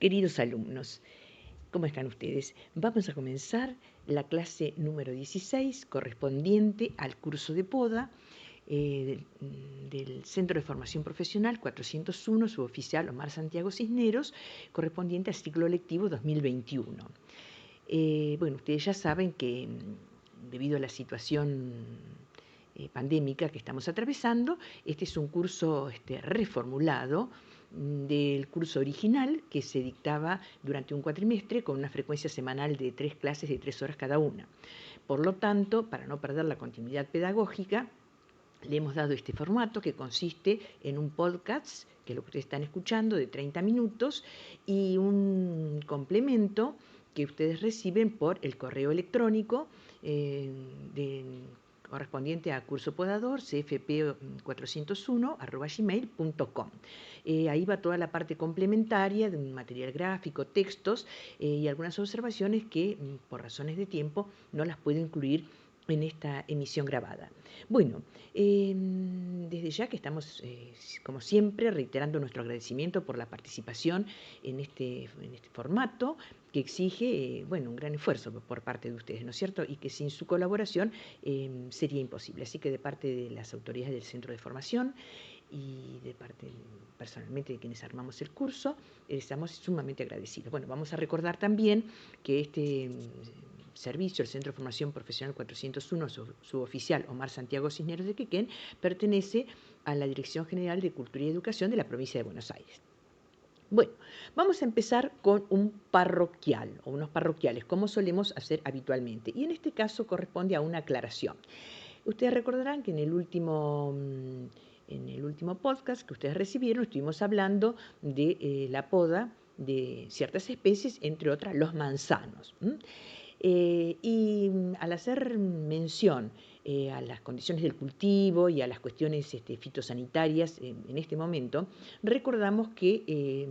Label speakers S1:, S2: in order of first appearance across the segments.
S1: Queridos alumnos, ¿cómo están ustedes? Vamos a comenzar la clase número 16 correspondiente al curso de poda del Centro de Formación Profesional 401, suboficial Omar Santiago Cisneros, correspondiente al ciclo lectivo 2021. Bueno, ustedes ya saben que debido a la situación pandémica que estamos atravesando, este es un curso reformulado del curso original que se dictaba durante un cuatrimestre con una frecuencia semanal de 3 clases de 3 horas cada una. Por lo tanto, para no perder la continuidad pedagógica, le hemos dado este formato que consiste en un podcast, que es lo que ustedes están escuchando, de 30 minutos, y un complemento que ustedes reciben por el correo electrónico correspondiente a curso podador, cfp401@gmail.com. Ahí va toda la parte complementaria de un material gráfico, textos y algunas observaciones que por razones de tiempo no las puedo incluir en esta emisión grabada. Bueno, desde ya que estamos, como siempre, reiterando nuestro agradecimiento por la participación en este formato que exige, bueno, un gran esfuerzo por parte de ustedes, ¿no es cierto? Y que sin su colaboración sería imposible. Así que de parte de las autoridades del Centro de Formación y de parte personalmente de quienes armamos el curso, estamos sumamente agradecidos. Bueno, vamos a recordar también que este servicio, el Centro de Formación Profesional 401, suboficial Omar Santiago Cisneros de Quequén, pertenece a la Dirección General de Cultura y Educación de la provincia de Buenos Aires. Bueno, vamos a empezar con un parroquial o unos parroquiales, como solemos hacer habitualmente. Y en este caso corresponde a una aclaración. Ustedes recordarán que en el último podcast que ustedes recibieron estuvimos hablando de la poda de ciertas especies, entre otras los manzanos. Y al hacer mención a las condiciones del cultivo y a las cuestiones fitosanitarias en este momento, recordamos que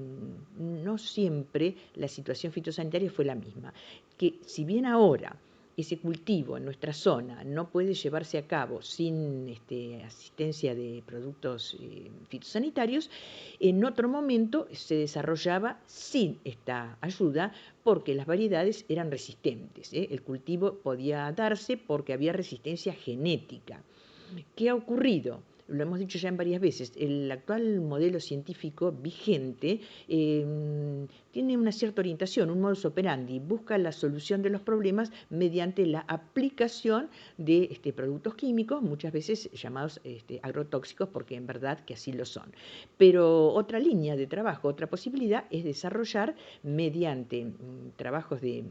S1: no siempre la situación fitosanitaria fue la misma, que si bien ahora ese cultivo en nuestra zona no puede llevarse a cabo sin asistencia de productos fitosanitarios, en otro momento se desarrollaba sin esta ayuda porque las variedades eran resistentes. El cultivo podía darse porque había resistencia genética. ¿Qué ha ocurrido? Lo hemos dicho ya en varias veces, el actual modelo científico vigente tiene una cierta orientación, un modus operandi, busca la solución de los problemas mediante la aplicación de productos químicos, muchas veces llamados agrotóxicos, porque en verdad que así lo son. Pero otra línea de trabajo, otra posibilidad es desarrollar mediante trabajos de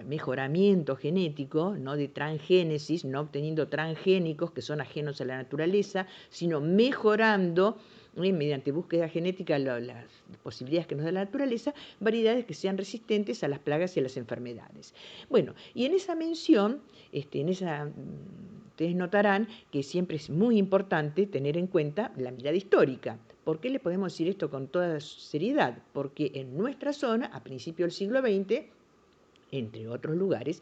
S1: mejoramiento genético, no de transgénesis, no obteniendo transgénicos que son ajenos a la naturaleza, sino mejorando mediante búsqueda genética las posibilidades que nos da la naturaleza, variedades que sean resistentes a las plagas y a las enfermedades. Bueno, y en esa mención, ustedes notarán que siempre es muy importante tener en cuenta la mirada histórica. ¿Por qué le podemos decir esto con toda seriedad? Porque en nuestra zona, a principios del siglo XX, entre otros lugares,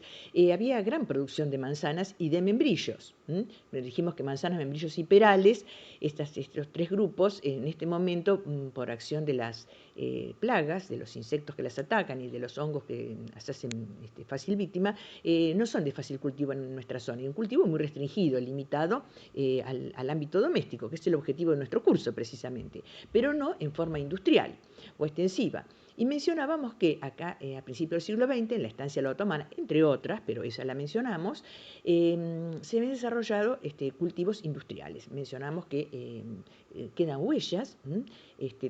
S1: había gran producción de manzanas y de membrillos. Dijimos que manzanas, membrillos y perales, estos 3 grupos, en este momento, por acción de las plagas, de los insectos que las atacan y de los hongos que las hacen fácil víctima, no son de fácil cultivo en nuestra zona, y un cultivo muy restringido, limitado al ámbito doméstico, que es el objetivo de nuestro curso precisamente, pero no en forma industrial o extensiva. Y mencionábamos que acá, a principios del siglo XX, en la estancia La Otomana, entre otras, pero esa la mencionamos, se habían desarrollado cultivos industriales. Mencionamos que quedan huellas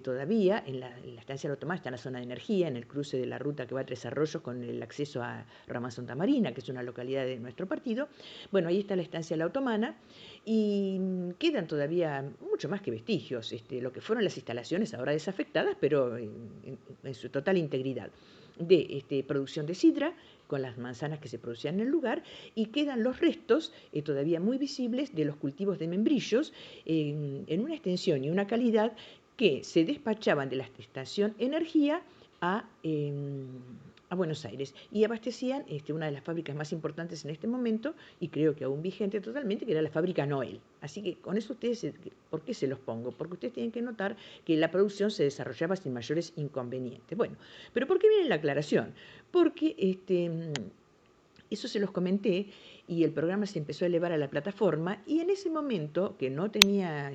S1: todavía en la estancia La Otomana, está en la zona de energía, en el cruce de la ruta que va a Tres Arroyos con el acceso a Ramón Santa Marina, que es una localidad de nuestro partido. Bueno, ahí está la estancia La Otomana y quedan todavía mucho más que vestigios, lo que fueron las instalaciones ahora desafectadas, pero en su total integridad, de producción de sidra, con las manzanas que se producían en el lugar, y quedan los restos todavía muy visibles de los cultivos de membrillos en una extensión y una calidad que se despachaban de la estación Energía a a Buenos Aires y abastecían una de las fábricas más importantes en este momento y creo que aún vigente totalmente, que era la fábrica Noel. Así que con eso ustedes, ¿por qué se los pongo? Porque ustedes tienen que notar que la producción se desarrollaba sin mayores inconvenientes. Bueno, pero ¿por qué viene la aclaración? Porque eso se los comenté y el programa se empezó a elevar a la plataforma y en ese momento, que no tenía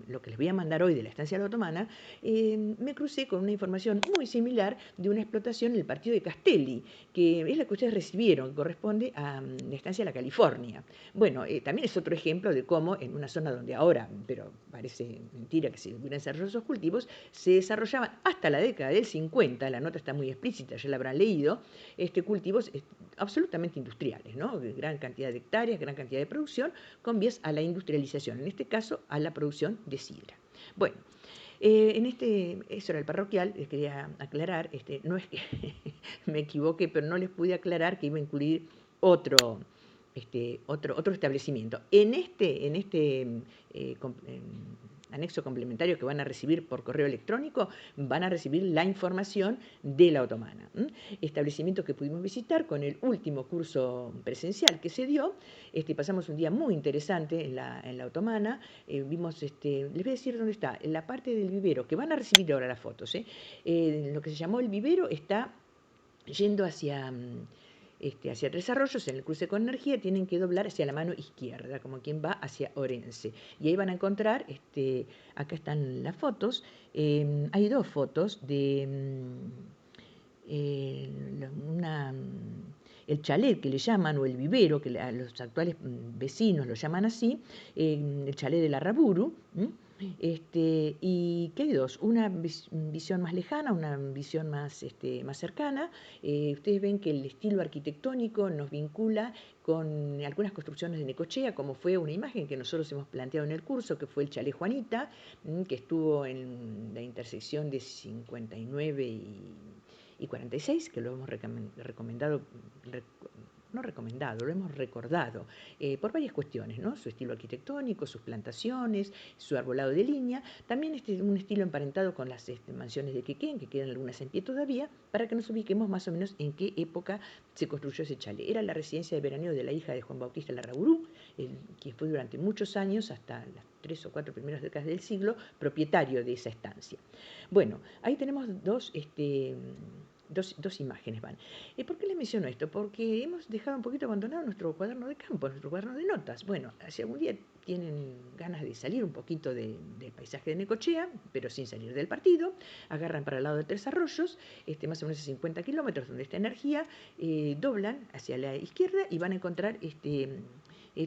S1: lo que les voy a mandar hoy de la estancia de la Otomana, me crucé con una información muy similar de una explotación en el partido de Castelli, que es la que ustedes recibieron, que corresponde a la estancia de la California. Bueno, también es otro ejemplo de cómo en una zona donde ahora, pero parece mentira que se hubieran desarrollado esos cultivos, se desarrollaban hasta la década del 50, la nota está muy explícita, ya la habrán leído, cultivos absolutamente industriales, ¿no? Gran cantidad de hectáreas, gran cantidad de producción, con vías a la industrialización, en este caso a la producción de sidra. Bueno, eso era el parroquial, les quería aclarar, no es que me equivoqué, pero no les pude aclarar que iba a incluir otro, otro establecimiento. En este anexo complementario que van a recibir por correo electrónico, van a recibir la información de la Otomana. Establecimiento que pudimos visitar con el último curso presencial que se dio. Pasamos un día muy interesante en la Otomana. Vimos, les voy a decir dónde está, en la parte del vivero, que van a recibir ahora las fotos. Lo que se llamó el vivero está yendo hacia Tres Arroyos, en el cruce con Energía, tienen que doblar hacia la mano izquierda, como quien va hacia Orense. Y ahí van a encontrar, acá están las fotos, hay dos fotos de el chalet que le llaman, o el vivero, que a los actuales vecinos lo llaman así, el chalet de la Raburu, y que hay dos, una visión más lejana, una visión más cercana. Ustedes ven que el estilo arquitectónico nos vincula con algunas construcciones de Necochea, como fue una imagen que nosotros hemos planteado en el curso, que fue el chalet Juanita, que estuvo en la intersección de 59 y 46, que lo hemos recomendado, no recomendado, lo hemos recordado por varias cuestiones, ¿no? Su estilo arquitectónico, sus plantaciones, su arbolado de línea, también un estilo emparentado con las mansiones de Quequén, que quedan algunas en pie todavía, para que nos ubiquemos más o menos en qué época se construyó ese chalet. Era la residencia de veraneo de la hija de Juan Bautista Larraburú, quien fue durante muchos años, hasta las 3 o 4 primeras décadas del siglo, propietario de esa estancia. Bueno, ahí tenemos dos imágenes van. ¿Por qué les menciono esto? Porque hemos dejado un poquito abandonado nuestro cuaderno de campo, nuestro cuaderno de notas. Bueno, si algún día tienen ganas de salir un poquito del paisaje de Necochea, pero sin salir del partido, agarran para el lado de Tres Arroyos, más o menos a 50 kilómetros donde está Energía, doblan hacia la izquierda y van a encontrar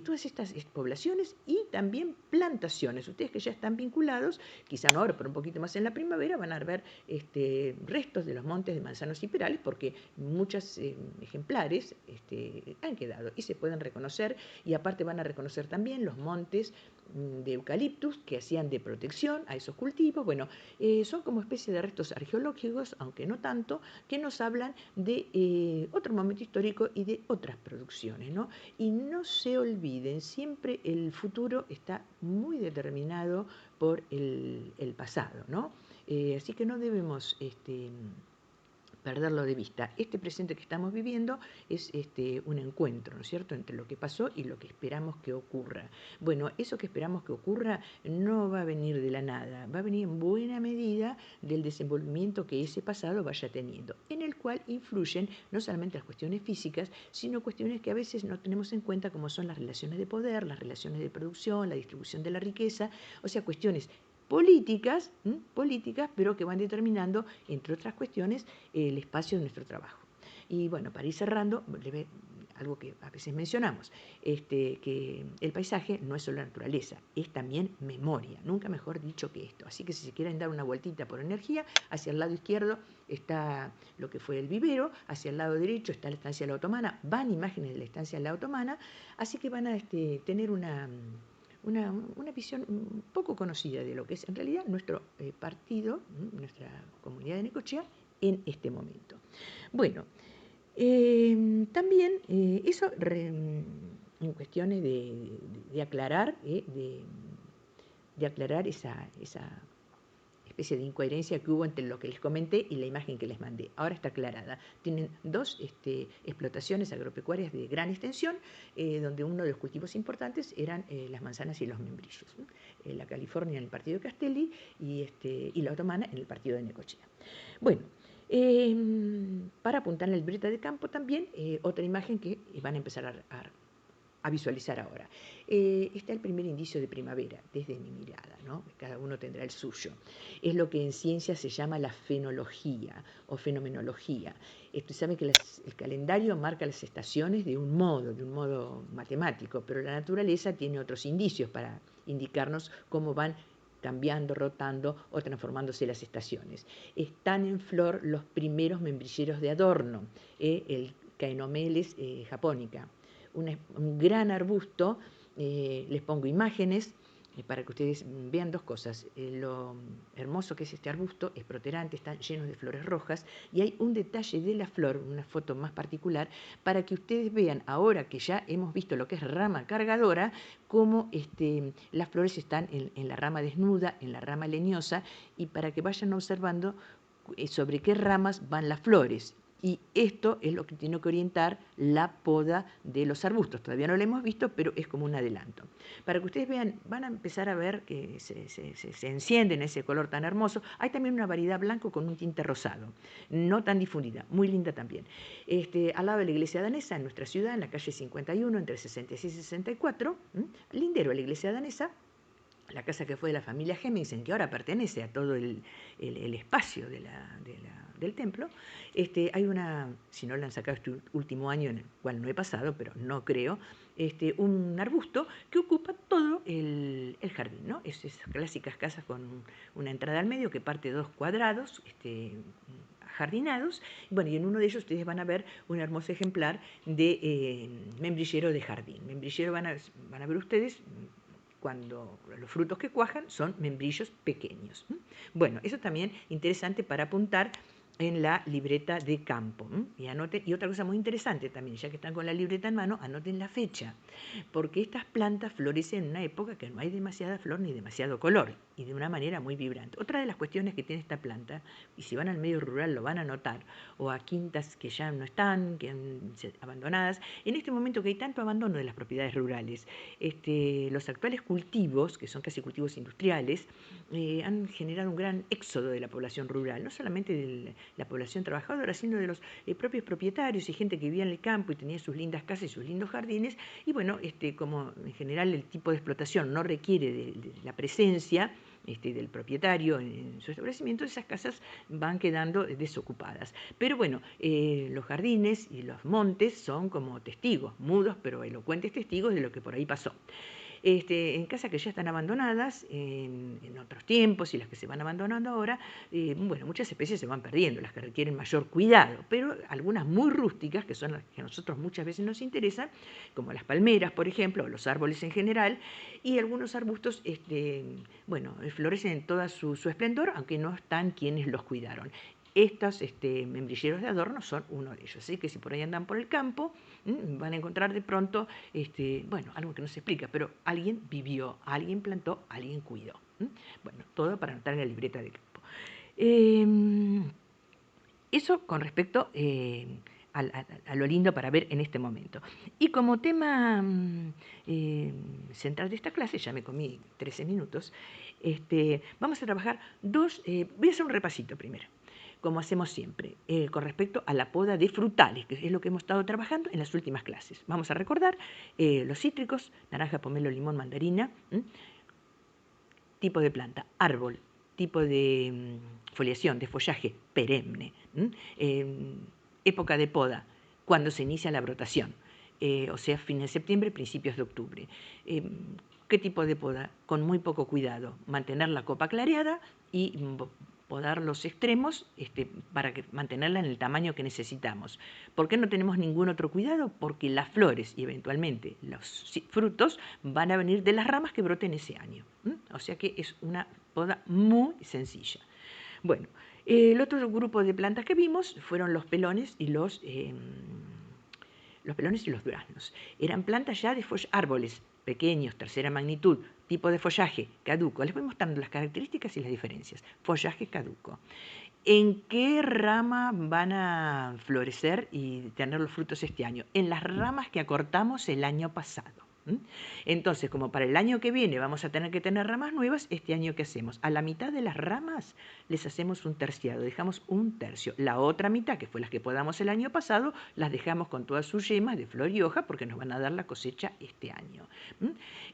S1: todas estas poblaciones y también plantaciones. Ustedes que ya están vinculados, quizá no ahora, pero un poquito más en la primavera, van a ver restos de los montes de manzanos y perales, porque muchos ejemplares han quedado y se pueden reconocer, y aparte van a reconocer también los montes de eucaliptus que hacían de protección a esos cultivos. Bueno, son como especie de restos arqueológicos, aunque no tanto, que nos hablan de otro momento histórico y de otras producciones, ¿no? Y no se olviden, siempre el futuro está muy determinado por el pasado, ¿no? Así que no debemos perderlo de vista. Este presente que estamos viviendo es un encuentro, ¿no es cierto?, entre lo que pasó y lo que esperamos que ocurra. Bueno, eso que esperamos que ocurra no va a venir de la nada, va a venir en buena medida del desenvolvimiento que ese pasado vaya teniendo, en el cual influyen no solamente las cuestiones físicas, sino cuestiones que a veces no tenemos en cuenta, como son las relaciones de poder, las relaciones de producción, la distribución de la riqueza, o sea, cuestiones políticas, pero que van determinando, entre otras cuestiones, el espacio de nuestro trabajo. Y bueno, para ir cerrando, algo que a veces mencionamos, que el paisaje no es solo naturaleza, es también memoria, nunca mejor dicho que esto. Así que si se quieren dar una vueltita por Energía, hacia el lado izquierdo está lo que fue el vivero, hacia el lado derecho está la estancia de la Otomana, van imágenes de la estancia de la Otomana, así que van a tener una visión poco conocida de lo que es en realidad nuestro partido, nuestra comunidad de Necochea, en este momento. Bueno, también eso en cuestiones de aclarar, de aclarar esa especie de incoherencia que hubo entre lo que les comenté y la imagen que les mandé. Ahora está aclarada. Tienen dos explotaciones agropecuarias de gran extensión, donde uno de los cultivos importantes eran las manzanas y los membrillos. La California en el partido de Castelli y la otomana en el partido de Necochea. Bueno, para apuntar en la libreta de campo también, otra imagen que van a empezar a visualizar ahora. Está el primer indicio de primavera, desde mi mirada, ¿no? Cada uno tendrá el suyo. Es lo que en ciencia se llama la fenología o fenomenología. Saben que el calendario marca las estaciones de un modo matemático, pero la naturaleza tiene otros indicios para indicarnos cómo van cambiando, rotando o transformándose las estaciones. Están en flor los primeros membrilleros de adorno, el Caenomeles japonica, un gran arbusto. Les pongo imágenes para que ustedes vean dos cosas. Lo hermoso que es este arbusto, es protuberante, está lleno de flores rojas, y hay un detalle de la flor, una foto más particular, para que ustedes vean, ahora que ya hemos visto lo que es rama cargadora, cómo las flores están en la rama desnuda, en la rama leñosa, y para que vayan observando sobre qué ramas van las flores. Y esto es lo que tiene que orientar la poda de los arbustos. Todavía no lo hemos visto, pero es como un adelanto. Para que ustedes vean, van a empezar a ver que se enciende en ese color tan hermoso. Hay también una variedad blanco con un tinte rosado, no tan difundida, muy linda también. Al lado de la iglesia danesa, en nuestra ciudad, en la calle 51, entre 66 y 64, lindero a la iglesia danesa, la casa que fue de la familia Hemmingsen, que ahora pertenece a todo el espacio del templo. Hay una, si no la han sacado este último año, en el cual no he pasado, pero no creo, un arbusto que ocupa todo el jardín, ¿no? Esas clásicas casas con una entrada al medio que parte de 2 cuadrados, jardinados. Bueno, y en uno de ellos ustedes van a ver un hermoso ejemplar de membrillero de jardín. Membrillero van a ver ustedes cuando los frutos que cuajan son membrillos pequeños. Bueno, eso también interesante para apuntar en la libreta de campo. Y anoten, y otra cosa muy interesante también, ya que están con la libreta en mano, anoten la fecha, porque estas plantas florecen en una época que no hay demasiada flor ni demasiado color, y de una manera muy vibrante. Otra de las cuestiones que tiene esta planta, y si van al medio rural lo van a notar, o a quintas que ya no están, que han sido abandonadas, en este momento que hay tanto abandono de las propiedades rurales, los actuales cultivos, que son casi cultivos industriales, han generado un gran éxodo de la población rural, no solamente de la población trabajadora, sino de los propios propietarios y gente que vivía en el campo y tenía sus lindas casas y sus lindos jardines. Y bueno, como en general el tipo de explotación no requiere de la presencia del propietario en su establecimiento, esas casas van quedando desocupadas. Pero bueno, los jardines y los montes son como testigos, mudos pero elocuentes testigos de lo que por ahí pasó. En casas que ya están abandonadas en otros tiempos y las que se van abandonando ahora, bueno, muchas especies se van perdiendo, las que requieren mayor cuidado, pero algunas muy rústicas, que son las que a nosotros muchas veces nos interesan, como las palmeras, por ejemplo, o los árboles en general, y algunos arbustos, bueno, florecen en toda su esplendor, aunque no están quienes los cuidaron. Estos membrilleros de adorno son uno de ellos, así que si por ahí andan por el campo, van a encontrar de pronto, bueno, algo que no se explica, pero alguien vivió, alguien plantó, alguien cuidó. Bueno, todo para anotar en la libreta de campo. Eso con respecto a lo lindo para ver en este momento. Y como tema central de esta clase, ya me comí 13 minutos, vamos a trabajar voy a hacer un repasito primero, como hacemos siempre, con respecto a la poda de frutales, que es lo que hemos estado trabajando en las últimas clases. Vamos a recordar los cítricos, naranja, pomelo, limón, mandarina, tipo de planta, árbol, tipo de foliación, de follaje perenne, época de poda, cuando se inicia la brotación, o sea, fines de septiembre, principios de octubre. ¿Qué tipo de poda? Con muy poco cuidado, mantener la copa clareada y podar los extremos para mantenerla en el tamaño que necesitamos. ¿Por qué no tenemos ningún otro cuidado? Porque las flores y eventualmente los frutos van a venir de las ramas que broten ese año. O sea que es una poda muy sencilla. Bueno, el otro grupo de plantas que vimos fueron los pelones y los duraznos. Eran plantas ya de árboles pequeños, tercera magnitud, tipo de follaje caduco. Les voy mostrando las características y las diferencias. Follaje caduco. ¿En qué rama van a florecer y tener los frutos este año? En las ramas que acortamos el año pasado. Entonces, como para el año que viene vamos a tener que tener ramas nuevas, este año ¿qué hacemos? A la mitad de las ramas les hacemos un terciado, dejamos un tercio. La otra mitad, que fue las que podamos el año pasado, las dejamos con todas sus yemas de flor y hoja porque nos van a dar la cosecha este año.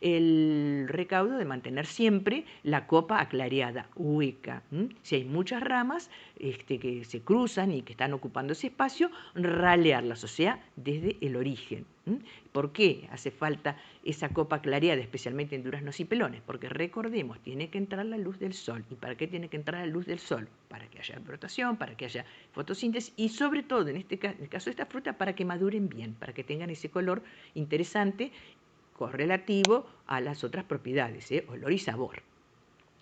S1: El recaudo de mantener siempre la copa aclareada, hueca. Si hay muchas ramas que se cruzan y que están ocupando ese espacio, ralearlas, o sea, desde el origen. ¿Por qué hace falta esa copa clareada, especialmente en duraznos y pelones? Porque recordemos, tiene que entrar la luz del sol. ¿Y para qué tiene que entrar la luz del sol? Para que haya brotación, para que haya fotosíntesis y sobre todo, en el caso de esta fruta, para que maduren bien, para que tengan ese color interesante correlativo a las otras propiedades, olor y sabor.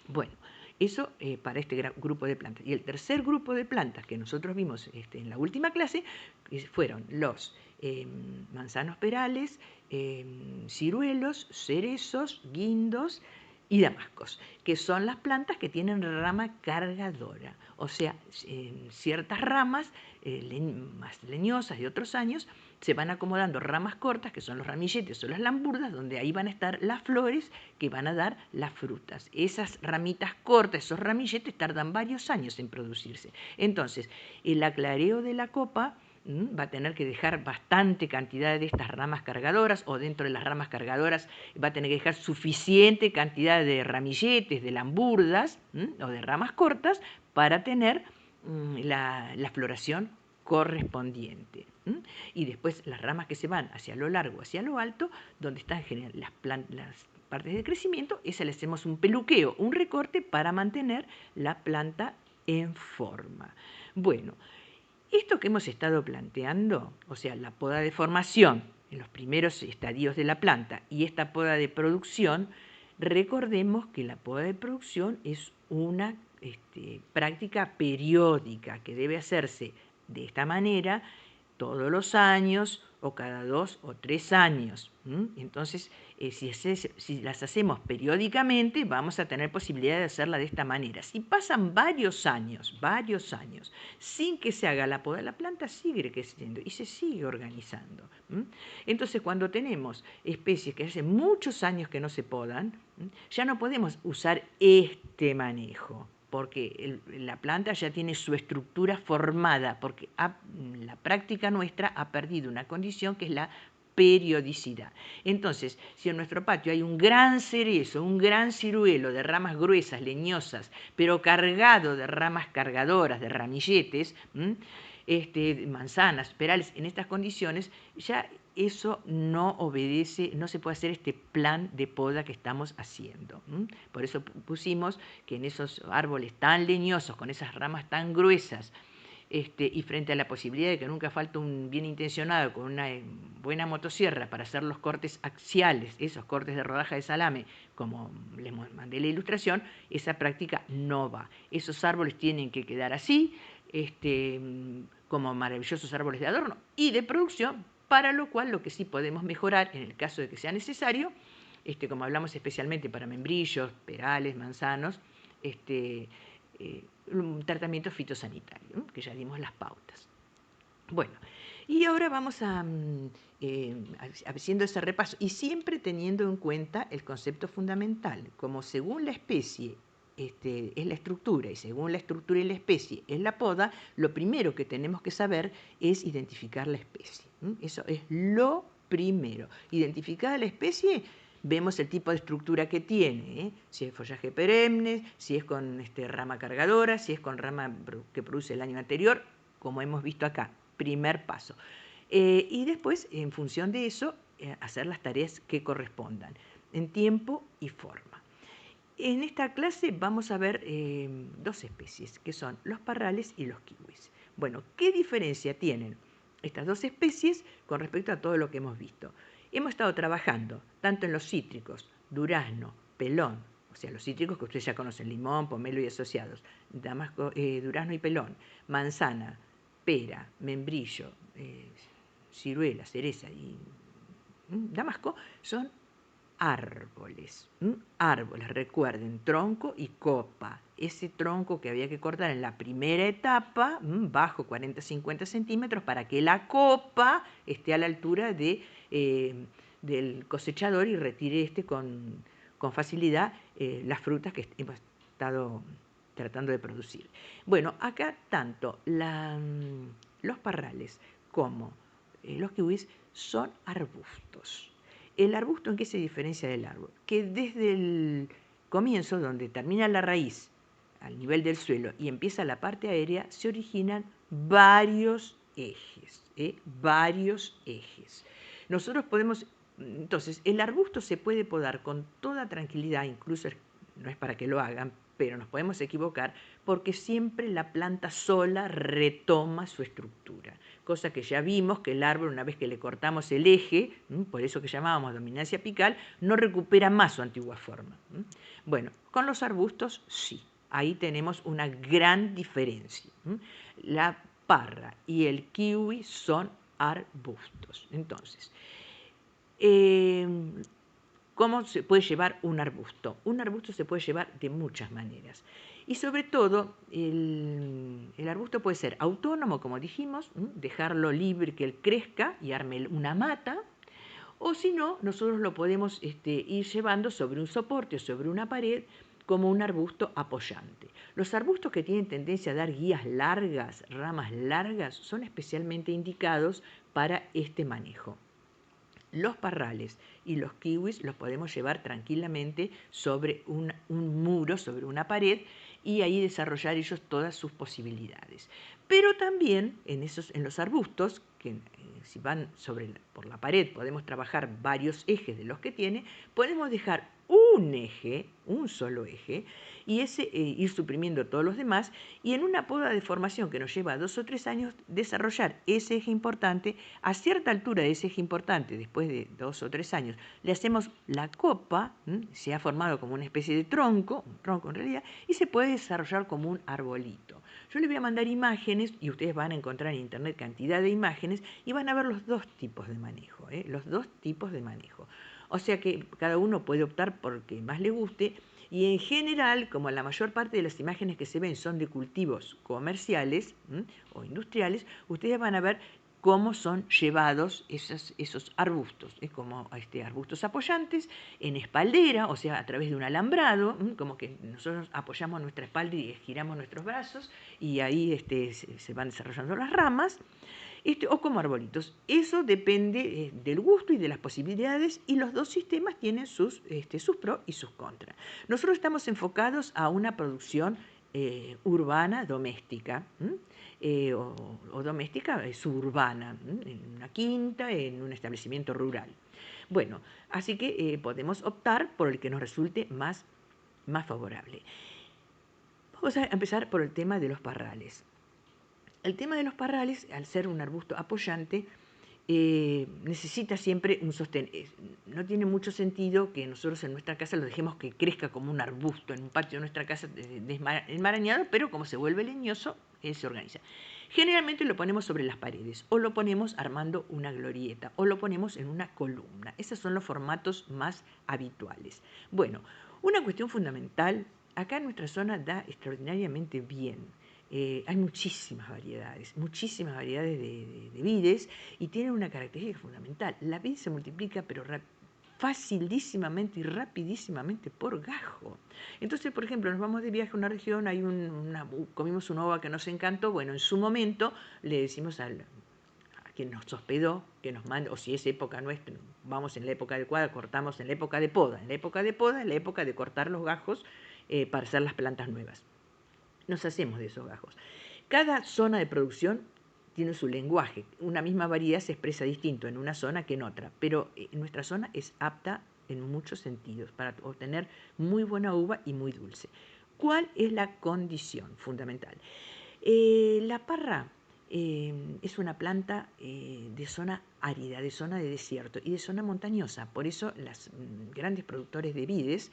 S1: Bueno, eso para este grupo de plantas. Y el tercer grupo de plantas que nosotros vimos en la última clase fueron los manzanos perales, ciruelos, cerezos, guindos y damascos, que son las plantas que tienen rama cargadora. O sea, en ciertas ramas más leñosas de otros años se van acomodando ramas cortas, que son los ramilletes o las lamburdas, donde ahí van a estar las flores que van a dar las frutas. Esas ramitas cortas, esos ramilletes, tardan varios años en producirse. Entonces, el aclareo de la copa va a tener que dejar bastante cantidad de estas ramas cargadoras, o dentro de las ramas cargadoras va a tener que dejar suficiente cantidad de ramilletes, de lamburdas o de ramas cortas para tener la floración correspondiente. Y después las ramas que se van hacia lo largo, hacia lo alto, donde están las partes de crecimiento, esa le hacemos un peluqueo, un recorte para mantener la planta en forma. Bueno, esto que hemos estado planteando, o sea, la poda de formación en los primeros estadios de la planta y esta poda de producción, recordemos que la poda de producción es una práctica periódica que debe hacerse de esta manera todos los años o cada 2 o 3 años. Entonces, si las hacemos periódicamente, vamos a tener posibilidad de hacerla de esta manera. Si pasan varios años, sin que se haga la poda, la planta sigue creciendo y se sigue organizando. Entonces, cuando tenemos especies que hace muchos años que no se podan, ya no podemos usar este manejo, porque la planta ya tiene su estructura formada, porque la práctica nuestra ha perdido una condición que es la periodicidad. Entonces, si en nuestro patio hay un gran cerezo, un gran ciruelo de ramas gruesas, leñosas, pero cargado de ramas cargadoras, de ramilletes, manzanas, perales, en estas condiciones, ya eso no obedece, no se puede hacer este plan de poda que estamos haciendo. Por eso pusimos que en esos árboles tan leñosos, con esas ramas tan gruesas, y frente a la posibilidad de que nunca falte un bien intencionado con una buena motosierra para hacer los cortes axiales, esos cortes de rodaja de salame, como les mandé la ilustración, esa práctica no va. Esos árboles tienen que quedar así, como maravillosos árboles de adorno y de producción, para lo cual lo que sí podemos mejorar en el caso de que sea necesario, como hablamos especialmente para membrillos, perales, manzanos, un tratamiento fitosanitario, que ya dimos las pautas. Bueno, y ahora vamos haciendo ese repaso y siempre teniendo en cuenta el concepto fundamental, como según la especie es la estructura y según la estructura y la especie es la poda, lo primero que tenemos que saber es identificar la especie. Eso es lo primero. Identificada la especie, vemos el tipo de estructura que tiene, si es follaje perenne, si es con rama cargadora, si es con rama que produce el año anterior, como hemos visto acá, primer paso. Y después, en función de eso, hacer las tareas que correspondan, en tiempo y forma. En esta clase vamos a ver dos especies, que son los parrales y los kiwis. Bueno, ¿qué diferencia tienen estas dos especies con respecto a todo lo que hemos visto? Hemos estado trabajando tanto en los cítricos, durazno, pelón, o sea, los cítricos que ustedes ya conocen, limón, pomelo y asociados, damasco, durazno y pelón, manzana, pera, membrillo, ciruela, cereza y damasco, son árboles. Árboles, recuerden, tronco y copa. Ese tronco que había que cortar en la primera etapa, bajo 40-50 centímetros, para que la copa esté a la altura del cosechador y retire con facilidad las frutas que hemos estado tratando de producir. Bueno, acá tanto los parrales como los kiwis son arbustos. ¿El arbusto en qué se diferencia del árbol? Que desde el comienzo, donde termina la raíz al nivel del suelo y empieza la parte aérea, se originan varios ejes, varios ejes. Nosotros podemos, entonces, el arbusto se puede podar con toda tranquilidad, incluso no es para que lo hagan, pero nos podemos equivocar porque siempre la planta sola retoma su estructura, cosa que ya vimos que el árbol, una vez que le cortamos el eje, por eso que llamábamos dominancia apical, no recupera más su antigua forma. Bueno, con los arbustos sí, ahí tenemos una gran diferencia. La parra y el kiwi son arbustos. Entonces, ¿cómo se puede llevar un arbusto? Un arbusto se puede llevar de muchas maneras. Y sobre todo, el arbusto puede ser autónomo, como dijimos, dejarlo libre que él crezca y arme una mata, o si no, nosotros lo podemos ir llevando sobre un soporte o sobre una pared como un arbusto apoyante. Los arbustos que tienen tendencia a dar guías largas, ramas largas, son especialmente indicados para este manejo. Los parrales y los kiwis los podemos llevar tranquilamente sobre un muro, sobre una pared, y ahí desarrollar ellos todas sus posibilidades. Pero también en los arbustos, que si van por la pared podemos trabajar varios ejes de los que tiene, podemos dejar un eje, un solo eje, y ir suprimiendo todos los demás, y en una poda de formación que nos lleva 2 o 3 años, desarrollar ese eje importante. A cierta altura de ese eje importante, después de 2 o 3 años, le hacemos la copa, se ha formado como una especie de tronco, un tronco en realidad, y se puede desarrollar como un arbolito. Yo les voy a mandar imágenes y ustedes van a encontrar en internet cantidad de imágenes y van a ver los dos tipos de manejo, los dos tipos de manejo. O sea que cada uno puede optar por el que más le guste, y en general, como la mayor parte de las imágenes que se ven son de cultivos comerciales o industriales, ustedes van a ver cómo son llevados esos arbustos, como arbustos apoyantes en espaldera, o sea, a través de un alambrado, como que nosotros apoyamos nuestra espalda y giramos nuestros brazos, y ahí se van desarrollando las ramas, o como arbolitos. Eso depende del gusto y de las posibilidades, y los dos sistemas tienen sus pros y sus contras. Nosotros estamos enfocados a una producción urbana, doméstica, o doméstica suburbana, en una quinta, en un establecimiento rural. Bueno, así que podemos optar por el que nos resulte más favorable. Vamos a empezar por el tema de los parrales. El tema de los parrales, al ser un arbusto apoyante, necesita siempre un sostén. No tiene mucho sentido que nosotros en nuestra casa lo dejemos que crezca como un arbusto en un patio de nuestra casa enmarañado, pero como se vuelve leñoso, se organiza. Generalmente lo ponemos sobre las paredes, o lo ponemos armando una glorieta, o lo ponemos en una columna. Esos son los formatos más habituales. Bueno, una cuestión fundamental, acá en nuestra zona da extraordinariamente bien. Hay muchísimas variedades de vides, y tienen una característica fundamental. La vid se multiplica, pero facilísimamente y rapidísimamente por gajo. Entonces, por ejemplo, nos vamos de viaje a una región, comimos una uva que nos encantó. Bueno, en su momento le decimos a quien nos hospedó que nos mande, o si es época nuestra, vamos en la época adecuada, cortamos en la época de poda. En la época de poda es la época de cortar los gajos para hacer las plantas nuevas. Nos hacemos de esos gajos. Cada zona de producción tiene su lenguaje. Una misma variedad se expresa distinto en una zona que en otra, pero nuestra zona es apta en muchos sentidos para obtener muy buena uva y muy dulce. ¿Cuál es la condición fundamental? La parra es una planta de zona árida, de zona de desierto y de zona montañosa. Por eso los grandes productores de vides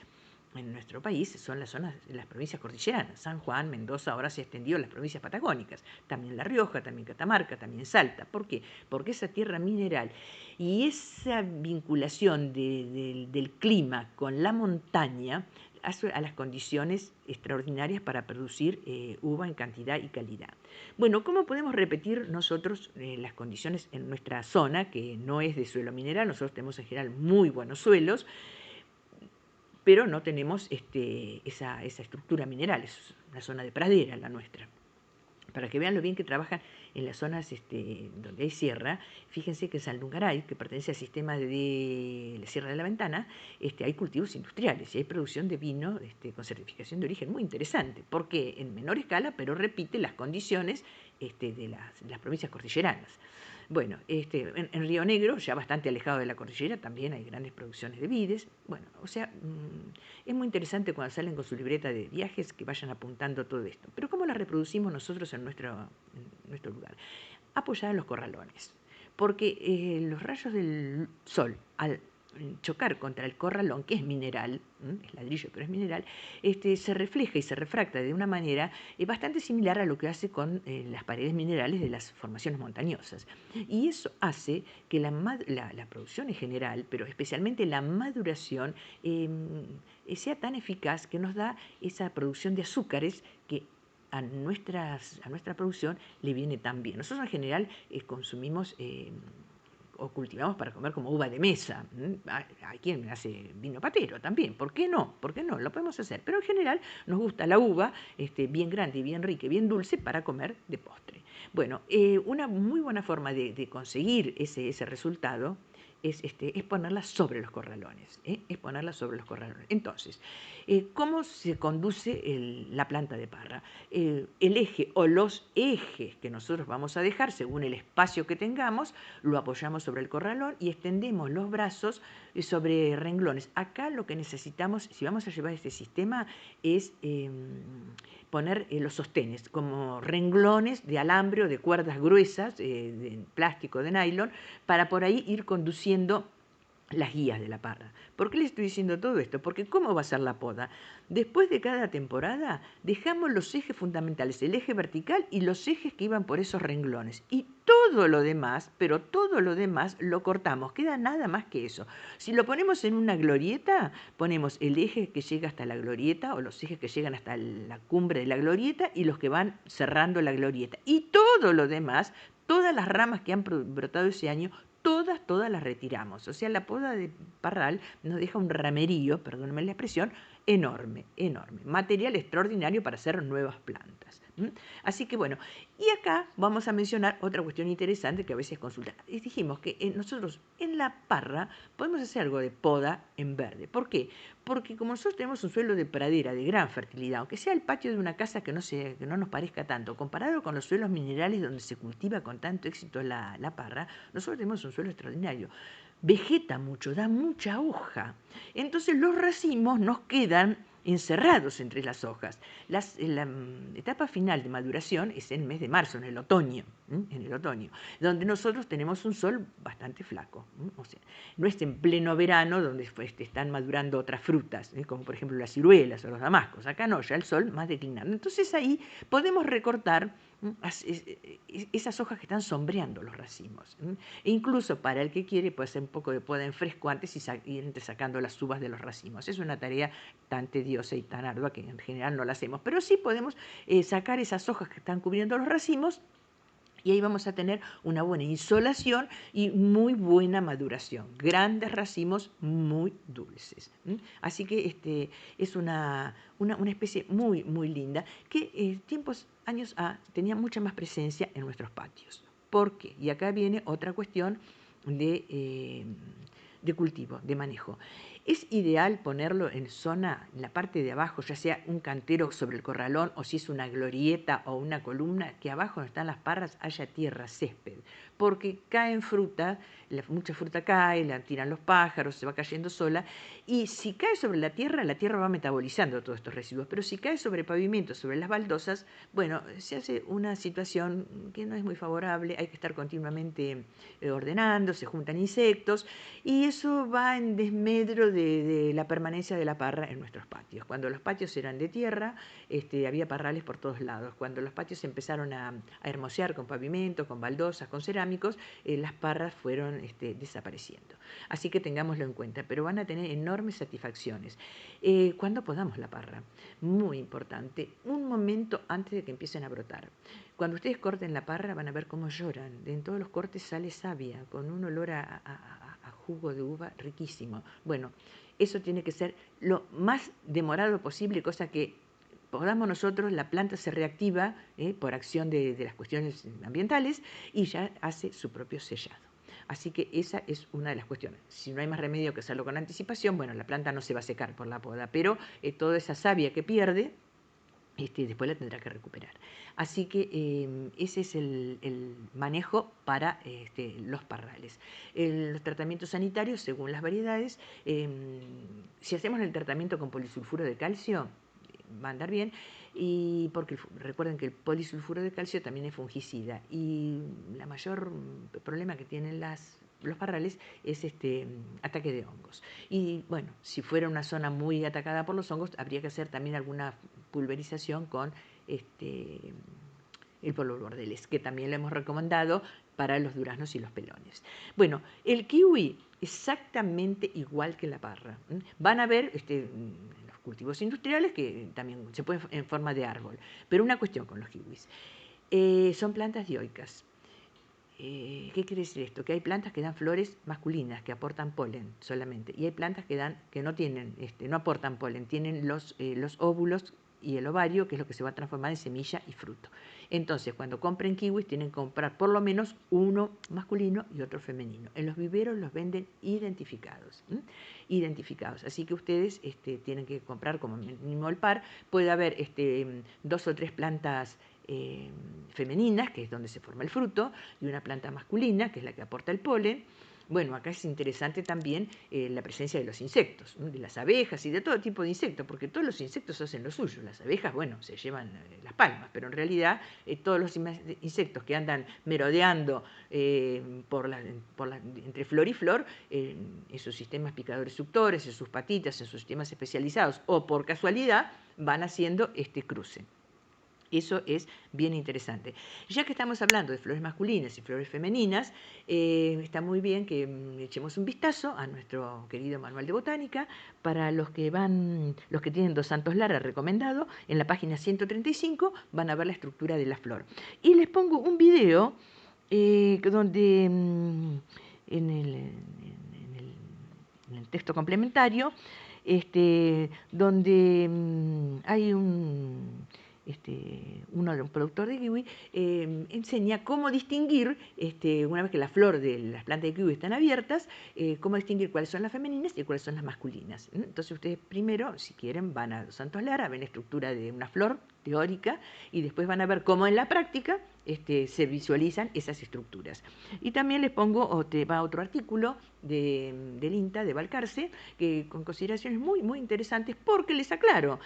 S1: en nuestro país son las zonas, las provincias cordilleranas, San Juan, Mendoza, ahora se extendió a las provincias patagónicas, también La Rioja, también Catamarca, también Salta. ¿Por qué? Porque esa tierra mineral y esa vinculación del clima con la montaña hace a las condiciones extraordinarias para producir uva en cantidad y calidad. Bueno, ¿cómo podemos repetir nosotros las condiciones en nuestra zona, que no es de suelo mineral? Nosotros tenemos en general muy buenos suelos, pero no tenemos esa estructura mineral, es una zona de pradera la nuestra. Para que vean lo bien que trabajan en las zonas donde hay sierra, fíjense que en San Lungaray, que pertenece al sistema de la Sierra de la Ventana, hay cultivos industriales y hay producción de vino con certificación de origen muy interesante, porque en menor escala, pero repite las condiciones de las provincias cordilleranas. Bueno, en Río Negro, ya bastante alejado de la cordillera, también hay grandes producciones de vides. Bueno, o sea, es muy interesante cuando salen con su libreta de viajes que vayan apuntando todo esto. Pero ¿cómo la reproducimos nosotros en nuestro lugar? Apoyada en los corralones. Porque los rayos del sol, al chocar contra el corralón, que es mineral, es ladrillo pero es mineral, se refleja y se refracta de una manera bastante similar a lo que hace con las paredes minerales de las formaciones montañosas. Y eso hace que la producción en general, pero especialmente la maduración, sea tan eficaz que nos da esa producción de azúcares que a nuestra producción le viene tan bien. Nosotros en general consumimos o cultivamos para comer como uva de mesa. Hay quien hace vino patero también. ¿Por qué no? ¿Por qué no? Lo podemos hacer. Pero en general nos gusta la uva bien grande, bien rica y bien dulce para comer de postre. Bueno, una muy buena forma de conseguir ese resultado es ponerla sobre los corralones. Es ponerla sobre los corralones. Entonces, ¿cómo se conduce la planta de parra? El eje o los ejes que nosotros vamos a dejar según el espacio que tengamos, lo apoyamos sobre el corralón y extendemos los brazos sobre renglones. Acá lo que necesitamos, si vamos a llevar este sistema, es poner los sostenes como renglones de alambre o de cuerdas gruesas, de plástico, de nylon, para por ahí ir conduciendo las guías de la parra. ¿Por qué les estoy diciendo todo esto? Porque ¿cómo va a ser la poda? Después de cada temporada dejamos los ejes fundamentales, el eje vertical y los ejes que iban por esos renglones. Y todo lo demás, pero todo lo demás lo cortamos, queda nada más que eso. Si lo ponemos en una glorieta, ponemos el eje que llega hasta la glorieta o los ejes que llegan hasta la cumbre de la glorieta y los que van cerrando la glorieta. Y todo lo demás, todas las ramas que han brotado ese año, todas las retiramos. O sea, la poda de parral nos deja un ramerío, perdónenme la expresión, enorme, enorme. Material extraordinario para hacer nuevas plantas. Así que bueno, y acá vamos a mencionar otra cuestión interesante que a veces consultan. Dijimos que nosotros en la parra podemos hacer algo de poda en verde. ¿Por qué? Porque como nosotros tenemos un suelo de pradera de gran fertilidad, aunque sea el patio de una casa que no nos parezca tanto, comparado con los suelos minerales donde se cultiva con tanto éxito la parra, nosotros tenemos un suelo extraordinario. Vegeta mucho, da mucha hoja. Entonces los racimos nos quedan encerrados entre las hojas. La etapa final de maduración es en el mes de marzo, en el otoño, donde nosotros tenemos un sol bastante flaco. O sea, no es en pleno verano donde están madurando otras frutas, como por ejemplo las ciruelas o los damascos. Acá no, ya el sol más declinando. Entonces ahí podemos recortar esas hojas que están sombreando los racimos. E incluso para el que quiere puede hacer un poco de poda en fresco antes y ir sacando las uvas de los racimos. Es una tarea tan tediosa y tan ardua que en general no la hacemos, pero sí podemos sacar esas hojas que están cubriendo los racimos y ahí vamos a tener una buena insolación y muy buena maduración. Grandes racimos muy dulces. Así que es una especie muy, muy linda que años tenía mucha más presencia en nuestros patios. ¿Por qué? Y acá viene otra cuestión de cultivo, de manejo. Es ideal ponerlo en la parte de abajo, ya sea un cantero sobre el corralón o si es una glorieta o una columna, que abajo donde están las parras haya tierra, césped, porque caen fruta, mucha fruta cae, la tiran los pájaros, se va cayendo sola, y si cae sobre la tierra va metabolizando todos estos residuos, pero si cae sobre pavimento, sobre las baldosas, bueno, se hace una situación que no es muy favorable, hay que estar continuamente ordenando, se juntan insectos, y eso va en desmedro de la permanencia de la parra en nuestros patios. Cuando los patios eran de tierra, había parrales por todos lados. Cuando los patios empezaron a hermosear con pavimento, con baldosas, con cerámicos, las parras fueron desapareciendo. Así que tengámoslo en cuenta, pero van a tener enormes satisfacciones. Cuando podamos la parra, muy importante, un momento antes de que empiecen a brotar. Cuando ustedes corten la parra van a ver cómo lloran. En todos los cortes sale savia, con un olor a jugo de uva riquísimo. Bueno, eso tiene que ser lo más demorado posible, cosa que podamos nosotros, la planta se reactiva por acción de las cuestiones ambientales y ya hace su propio sellado. Así que esa es una de las cuestiones. Si no hay más remedio que hacerlo con anticipación, bueno, la planta no se va a secar por la poda, pero toda esa savia que pierde, después la tendrá que recuperar. Así que ese es el manejo para los parrales. Los tratamientos sanitarios, según las variedades, si hacemos el tratamiento con polisulfuro de calcio, va a andar bien, y porque recuerden que el polisulfuro de calcio también es fungicida, y la mayor problema que tienen los parrales es ataque de hongos. Y bueno, si fuera una zona muy atacada por los hongos, habría que hacer también alguna pulverización con el polvo bordeles, que también lo hemos recomendado para los duraznos y los pelones. Bueno, el kiwi exactamente igual que la parra. Van a ver los cultivos industriales que también se pueden en forma de árbol, pero una cuestión con los kiwis. Son plantas dioicas. ¿Qué quiere decir esto? Que hay plantas que dan flores masculinas, que aportan polen solamente, y hay plantas que no tienen, no aportan polen, tienen los óvulos y el ovario, que es lo que se va a transformar en semilla y fruto. Entonces, cuando compren kiwis, tienen que comprar por lo menos uno masculino y otro femenino. En los viveros los venden identificados. Identificados. Así que ustedes tienen que comprar como mínimo el par. Puede haber 2 o 3 plantas femeninas, que es donde se forma el fruto, y una planta masculina, que es la que aporta el polen. Bueno, acá es interesante también la presencia de los insectos, de las abejas y de todo tipo de insectos, porque todos los insectos hacen lo suyo. Las abejas, bueno, se llevan las palmas, pero en realidad todos los insectos que andan merodeando entre flor y flor, en sus sistemas picadores suctores, en sus patitas, en sus sistemas especializados, o por casualidad, van haciendo este cruce. Eso es bien interesante. Ya que estamos hablando de flores masculinas y flores femeninas, está muy bien que echemos un vistazo a nuestro querido manual de botánica. Para los que tienen Dos Santos Lara recomendado, en la página 135 van a ver la estructura de la flor. Y les pongo un video donde en el texto complementario, donde hay un productor de kiwi, enseña cómo distinguir, una vez que la flor de las plantas de kiwi están abiertas, cómo distinguir cuáles son las femeninas y cuáles son las masculinas. Entonces ustedes primero, si quieren, van a Santos Lara, ven la estructura de una flor teórica y después van a ver cómo en la práctica se visualizan esas estructuras. Y también les pongo otro artículo del INTA de Balcarce, que con consideraciones muy, muy interesantes, porque les aclaro,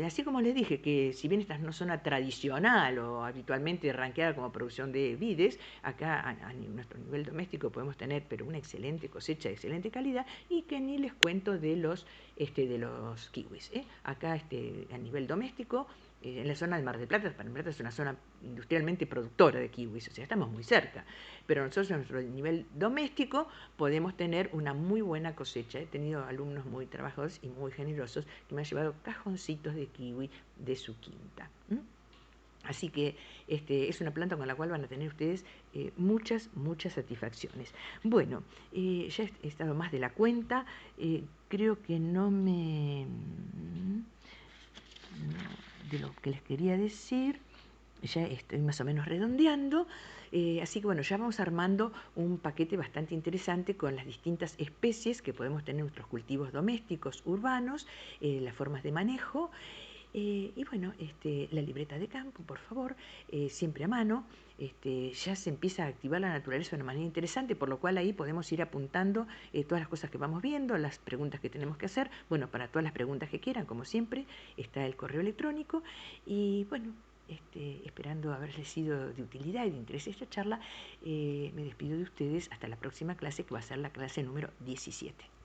S1: así como les dije, que si bien esta no es una zona tradicional o habitualmente ranqueada como producción de vides, acá a nuestro nivel doméstico podemos tener pero una excelente cosecha de excelente calidad, y que ni les cuento de los kiwis. Acá a nivel doméstico, en la zona de Mar del Plata, Mar del Plata es una zona industrialmente productora de kiwis, o sea, estamos muy cerca, pero nosotros en nuestro nivel doméstico podemos tener una muy buena cosecha. He tenido alumnos muy trabajadores y muy generosos que me han llevado cajoncitos de kiwi de su quinta. Así que es una planta con la cual van a tener ustedes muchas, muchas satisfacciones. Bueno, ya he estado más de la cuenta, creo que no de lo que les quería decir, ya estoy más o menos redondeando, así que bueno, ya vamos armando un paquete bastante interesante con las distintas especies que podemos tener en nuestros cultivos domésticos, urbanos, las formas de manejo, y bueno, la libreta de campo, por favor, siempre a mano. Ya se empieza a activar la naturaleza de una manera interesante, por lo cual ahí podemos ir apuntando todas las cosas que vamos viendo, las preguntas que tenemos que hacer. Bueno, para todas las preguntas que quieran, como siempre, está el correo electrónico. Y bueno, esperando haberles sido de utilidad y de interés esta charla, me despido de ustedes hasta la próxima clase, que va a ser la clase número 17.